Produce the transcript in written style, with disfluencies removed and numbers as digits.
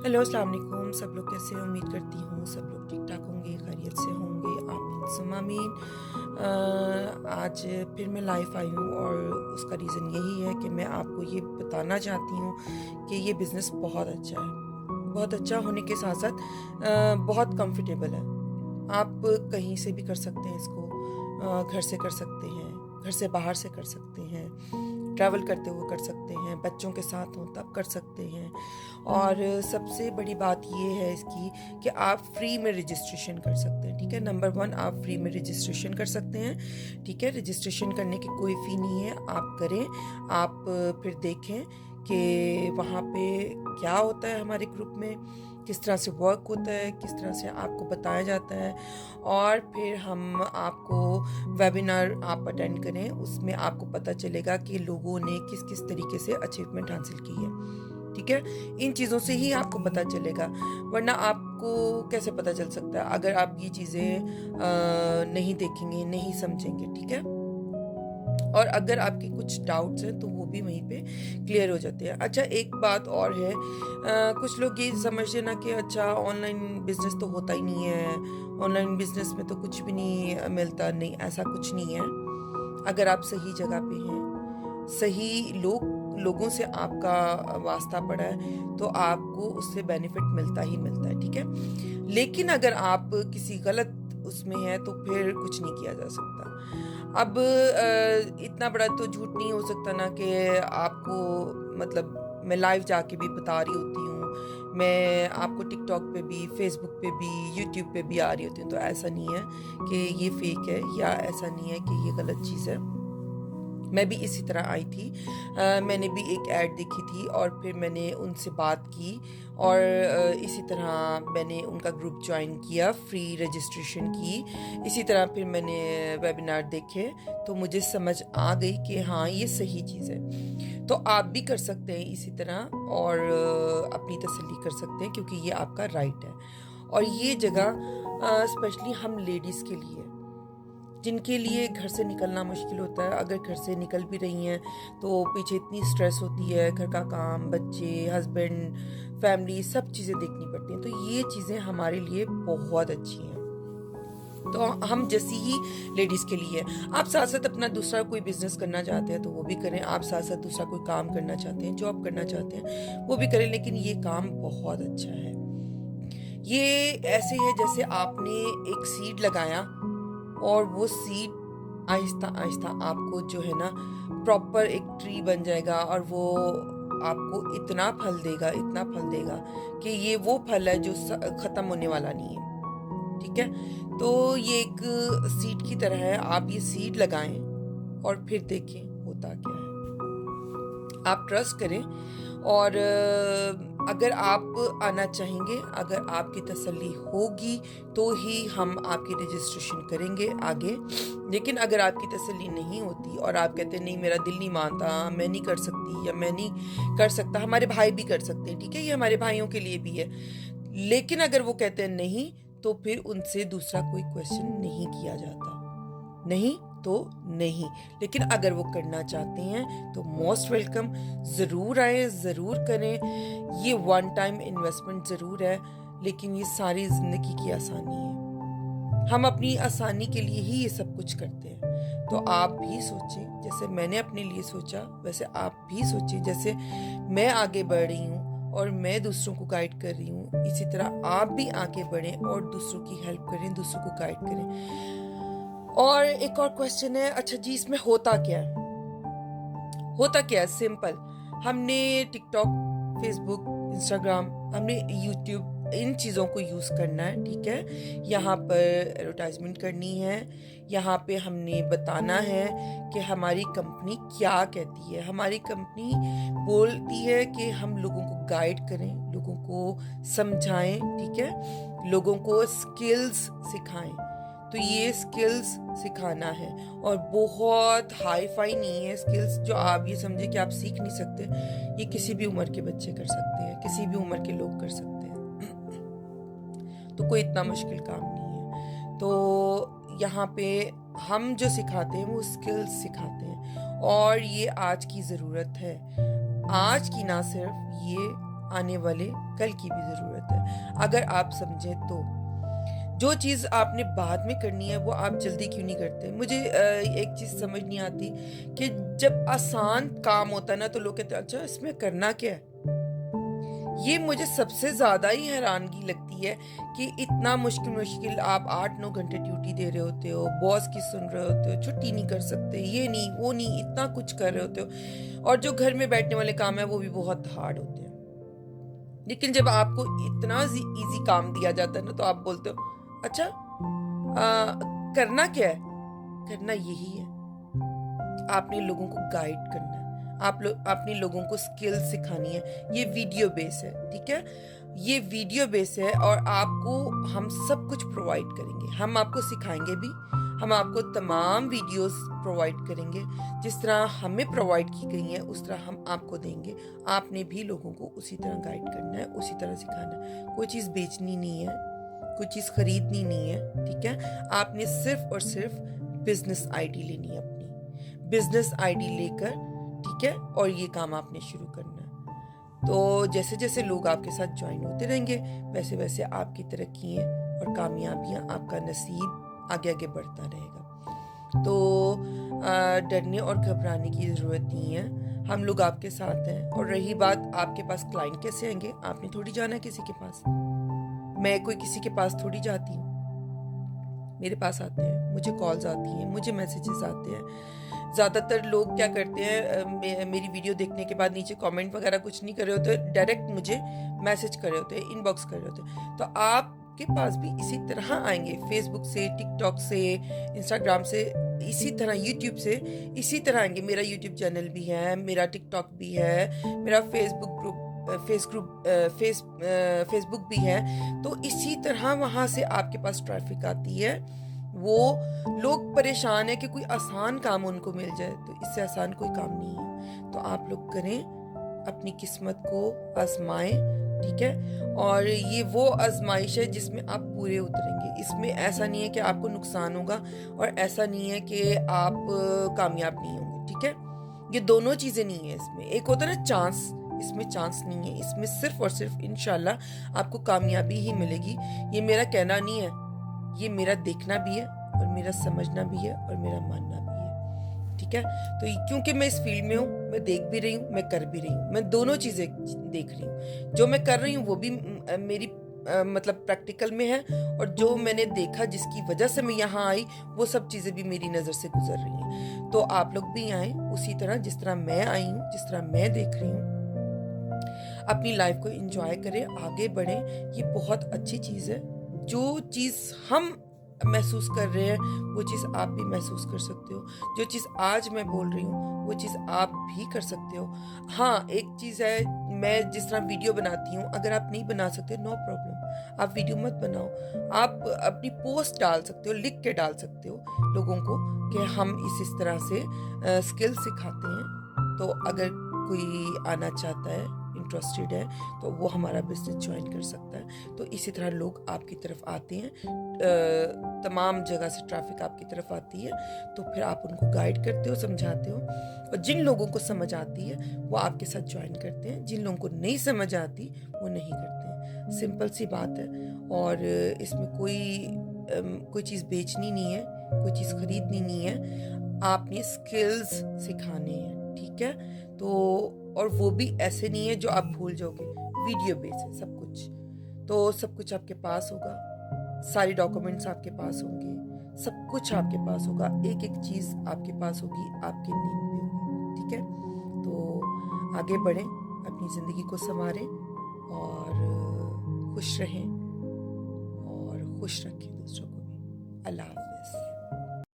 Hello, अस्सलाम वालेकुम। सब लोग कैसे हैं? उम्मीद करती हूँ सब लोग ठीक ठाक होंगे, खैरियत से होंगे। आमीन सुम्मा आमीन। आज फिर मैं लाइव आई हूँ और उसका रीज़न यही है कि मैं आपको ये बताना चाहती हूँ कि ये बिज़नेस बहुत अच्छा है। बहुत अच्छा होने के साथ साथ बहुत कंफर्टेबल है। आप कहीं से भी कर सकते हैं इसको। घर से कर सकते हैं, घर से बाहर से कर सकते हैं, ट्रैवल करते हुए कर सकते हैं, बच्चों के साथ हों तब कर सकते हैं। और सबसे बड़ी बात ये है इसकी कि आप फ्री में रजिस्ट्रेशन कर सकते हैं। ठीक है, नंबर 1, आप फ्री में रजिस्ट्रेशन कर सकते हैं। ठीक है, रजिस्ट्रेशन करने की कोई फ़ी नहीं है, आप करें। आप फिर देखें कि वहाँ पे क्या होता है, हमारे ग्रुप में किस तरह से वर्क होता है, किस तरह से आपको बताया जाता है। और फिर हम आपको वेबिनार आप अटेंड करें, उसमें आपको पता चलेगा कि लोगों ने किस किस तरीके से अचीवमेंट हासिल की है। ठीक है, इन चीज़ों से ही आपको पता चलेगा, वरना आपको कैसे पता चल सकता है अगर आप ये चीज़ें नहीं देखेंगे, नहीं समझेंगे। ठीक है, और अगर आपके कुछ डाउट्स हैं तो वो भी वहीं पे क्लियर हो जाते हैं। अच्छा, एक बात और है, कुछ लोग ये समझते ना कि अच्छा ऑनलाइन बिजनेस तो होता ही नहीं है, ऑनलाइन बिजनेस में तो कुछ भी नहीं मिलता। नहीं, ऐसा कुछ नहीं है। अगर आप सही जगह पे हैं, सही लोगों से आपका वास्ता पड़ा है, तो आपको उससे बेनिफिट मिलता ही मिलता है। ठीक है, लेकिन अगर आप किसी गलत उसमें हैं तो फिर कुछ नहीं किया जा सकता। अब इतना बड़ा तो झूठ नहीं हो सकता ना कि आपको, मतलब मैं लाइव जाके भी बता रही होती हूँ, मैं आपको टिकटॉक पे भी, फेसबुक पे भी, यूट्यूब पे भी आ रही होती हूँ। तो ऐसा नहीं है कि ये फेक है, या ऐसा नहीं है कि ये गलत चीज़ है। मैं भी इसी तरह आई थी। मैंने भी एक ऐड देखी थी और फिर मैंने उनसे बात की और इसी तरह मैंने उनका ग्रुप ज्वाइन किया, फ्री रजिस्ट्रेशन की। इसी तरह फिर मैंने वेबिनार देखे तो मुझे समझ आ गई कि हाँ, ये सही चीज़ है। तो आप भी कर सकते हैं इसी तरह और अपनी तसल्ली कर सकते हैं, क्योंकि ये आपका राइट है। और ये जगह स्पेशली हम लेडीज़ के लिए, जिनके लिए घर से निकलना मुश्किल होता है, अगर घर से निकल भी रही हैं तो पीछे इतनी स्ट्रेस होती है, घर का काम, बच्चे, हस्बैंड, फैमिली, सब चीज़ें देखनी पड़ती हैं। तो ये चीज़ें हमारे लिए बहुत अच्छी हैं। तो हम जैसी ही लेडीज़ के लिए, आप साथ साथ अपना दूसरा कोई बिजनेस करना चाहते हैं तो वो भी करें, आप साथ साथ दूसरा कोई काम करना चाहते हैं, जॉब करना चाहते हैं, वो भी करें। लेकिन ये काम बहुत अच्छा है। ये ऐसे है जैसे आपने एक सीड लगाया और वो सीड आहिस्ता आहिस्ता आपको जो है ना प्रॉपर एक ट्री बन जाएगा, और वो आपको इतना फल देगा, इतना फल देगा कि ये वो फल है जो खत्म होने वाला नहीं है। ठीक है, तो ये एक सीड की तरह है। आप ये सीड लगाएं और फिर देखें होता क्या है। आप ट्रस्ट करें, और अगर आप आना चाहेंगे, अगर आपकी तसल्ली होगी तो ही हम आपकी रजिस्ट्रेशन करेंगे आगे। लेकिन अगर आपकी तसल्ली नहीं होती और आप कहते हैं नहीं, मेरा दिल नहीं मानता, मैं नहीं कर सकती या मैं नहीं कर सकता, हमारे भाई भी कर सकते हैं। ठीक है, ये हमारे भाइयों के लिए भी है। लेकिन अगर वो कहते हैं नहीं, तो फिर उनसे दूसरा कोई क्वेश्चन नहीं किया जाता। नहीं तो नहीं। लेकिन अगर वो करना चाहते हैं तो मोस्ट वेलकम, ज़रूर आए, ज़रूर करें। ये वन टाइम इन्वेस्टमेंट ज़रूर है, लेकिन ये सारी ज़िंदगी की आसानी है। हम अपनी आसानी के लिए ही ये सब कुछ करते हैं। तो आप भी सोचें, जैसे मैंने अपने लिए सोचा वैसे आप भी सोचें। जैसे मैं आगे बढ़ रही हूँ और मैं दूसरों को गाइड कर रही हूँ, इसी तरह आप भी आगे बढ़ें और दूसरों की हेल्प करें, दूसरों को गाइड करें। और एक और क्वेश्चन है, अच्छा जी, इसमें होता क्या है? होता क्या है? सिंपल, हमने टिकटॉक, फेसबुक, इंस्टाग्राम, हमने यूट्यूब, इन चीज़ों को यूज़ करना है। ठीक है, यहाँ पर एडवर्टाइजमेंट करनी है, यहाँ पे हमने बताना है कि हमारी कंपनी क्या कहती है। हमारी कंपनी बोलती है कि हम लोगों को गाइड करें, लोगों को समझाएं। ठीक है, लोगों को स्किल्स सिखाएं। तो ये स्किल्स सिखाना है, और बहुत हाई फाई नहीं है स्किल्स जो आप ये समझे कि आप सीख नहीं सकते। ये किसी भी उम्र के बच्चे कर सकते हैं, किसी भी उम्र के लोग कर सकते हैं। तो कोई इतना मुश्किल काम नहीं है। तो यहाँ पे हम जो सिखाते हैं वो स्किल्स सिखाते हैं, और ये आज की ज़रूरत है। आज की ना सिर्फ, ये आने वाले कल की भी ज़रूरत है। अगर आप समझें तो जो चीज़ आपने बाद में करनी है वो आप जल्दी क्यों नहीं करते? मुझे एक चीज़ समझ नहीं आती कि जब आसान काम होता है ना तो लोग कहते हैं अच्छा इसमें करना क्या है? ये मुझे सबसे ज़्यादा ही हैरानगी लगती है कि इतना मुश्किल आप 8-9 घंटे ड्यूटी दे रहे होते हो, बॉस की सुन रहे होते हो, छुट्टी नहीं कर सकते, ये नहीं, वो नहीं, इतना कुछ कर रहे होते हो और जो घर में बैठने वाले काम है वो भी बहुत हार्ड होते हैं। लेकिन जब आपको इतना ईज़ी काम दिया जाता है ना तो आप बोलते हो अच्छा करना क्या है? करना यही है, आपने लोगों को गाइड करना है, आपने लोगों को स्किल सिखानी है। ये वीडियो बेस है, ठीक है? ये वीडियो बेस है और आपको हम सब कुछ प्रोवाइड करेंगे। हम आपको सिखाएंगे भी, हम आपको तमाम वीडियोस प्रोवाइड करेंगे। जिस तरह हमें प्रोवाइड की गई हैं उस तरह हम आपको देंगे। आपने भी लोगों को उसी तरह गाइड करना है, उसी तरह सिखाना है। कोई चीज़ बेचनी नहीं है, कोई चीज़ खरीदनी नहीं है, ठीक है? आपने सिर्फ और सिर्फ बिजनेस आईडी लेनी है, अपनी बिजनेस आईडी लेकर, ठीक है? और ये काम आपने शुरू करना है। तो जैसे जैसे लोग आपके साथ ज्वाइन होते रहेंगे वैसे वैसे आपकी तरक्कियाँ और कामयाबियाँ, आपका नसीब आगे आगे बढ़ता रहेगा। तो डरने और घबराने की ज़रूरत नहीं है, हम लोग आपके साथ हैं। और रही बात आपके पास क्लाइंट कैसे आएंगे, आपने थोड़ी जाना है किसी के पास। मैं कोई किसी के पास थोड़ी जाती हूँ, मेरे पास आते हैं, मुझे कॉल्स आती हैं, मुझे मैसेजेस आते हैं। ज़्यादातर लोग क्या करते हैं, मेरी वीडियो देखने के बाद नीचे कमेंट वगैरह कुछ नहीं कर रहे होते, डायरेक्ट मुझे मैसेज कर रहे होते हैं, इनबॉक्स कर रहे होते हैं। तो आपके पास भी इसी तरह आएंगे, फेसबुक से, टिकटॉक से, इंस्टाग्राम से, इसी तरह यूट्यूब से इसी तरह आएंगे। मेरा यूट्यूब चैनल भी है, मेरा टिकटॉक भी है, मेरा फेसबुक भी है। तो इसी तरह वहाँ से आपके पास ट्रैफिक आती है। वो लोग परेशान है कि कोई आसान काम उनको मिल जाए, तो इससे आसान कोई काम नहीं है। तो आप लोग करें, अपनी किस्मत को आजमाएं, ठीक है? और ये वो आजमाइश है जिसमें आप पूरे उतरेंगे। इसमें ऐसा नहीं है कि आपको नुकसान होगा और ऐसा नहीं है कि आप कामयाब नहीं होंगे, ठीक है? ये दोनों चीज़ें नहीं है इसमें। एक होता है ना चांस, इसमें चांस नहीं है, इसमें सिर्फ और सिर्फ इंशाल्लाह आपको कामयाबी ही मिलेगी। ये मेरा कहना नहीं है, ये मेरा देखना भी है और मेरा समझना भी है और मेरा मानना भी है, ठीक है? तो क्योंकि मैं इस फील्ड में हूँ, मैं देख भी रही हूँ, मैं कर भी रही हूँ, मैं दोनों चीज़ें देख रही हूँ। जो मैं कर रही हूँ वो भी मेरी मतलब प्रैक्टिकल में है, और जो मैंने देखा जिसकी वजह से मैं यहाँ आई वो सब चीज़ें भी मेरी नज़र से गुजर रही हैं। तो आप लोग भी आएँ उसी तरह जिस तरह मैं आई हूँ, जिस तरह मैं देख रही हूँ। अपनी लाइफ को एंजॉय करें, आगे बढ़ें। ये बहुत अच्छी चीज़ है। जो चीज़ हम महसूस कर रहे हैं वो चीज़ आप भी महसूस कर सकते हो। जो चीज़ आज मैं बोल रही हूँ वो चीज़ आप भी कर सकते हो। हाँ, एक चीज़ है, मैं जिस तरह वीडियो बनाती हूँ, अगर आप नहीं बना सकते नो प्रॉब्लम, आप वीडियो मत बनाओ। आप अपनी पोस्ट डाल सकते हो, लिख के डाल सकते हो लोगों को कि हम इस तरह से स्किल सिखाते हैं। तो अगर कोई आना चाहता है, इंटरेस्टेड है, तो वो हमारा बिजनेस ज्वाइन कर सकता है। तो इसी तरह लोग आपकी तरफ आते हैं, तमाम जगह से ट्रैफिक आपकी तरफ आती है, तो फिर आप उनको गाइड करते हो, समझाते हो। और जिन लोगों को समझ आती है वो आपके साथ ज्वाइन करते हैं, जिन लोगों को नहीं समझ आती वो नहीं करते हैं। सिंपल सी बात है। और इसमें कोई चीज़ बेचनी नहीं है, कोई चीज़ खरीदनी नहीं है, आपने स्किल्स सिखाने हैं, ठीक है? तो और वो भी ऐसे नहीं है जो आप भूल जाओगे, वीडियो बेस है सब कुछ। तो सब कुछ आपके पास होगा, सारी डॉक्यूमेंट्स आपके पास होंगे, सब कुछ आपके पास होगा, एक एक चीज़ आपके पास होगी, आपके नेम पे होगी, ठीक है? तो आगे बढ़ें, अपनी ज़िंदगी को संवारें और खुश रहें और खुश रखें दूसरों को भी। अल्लाह।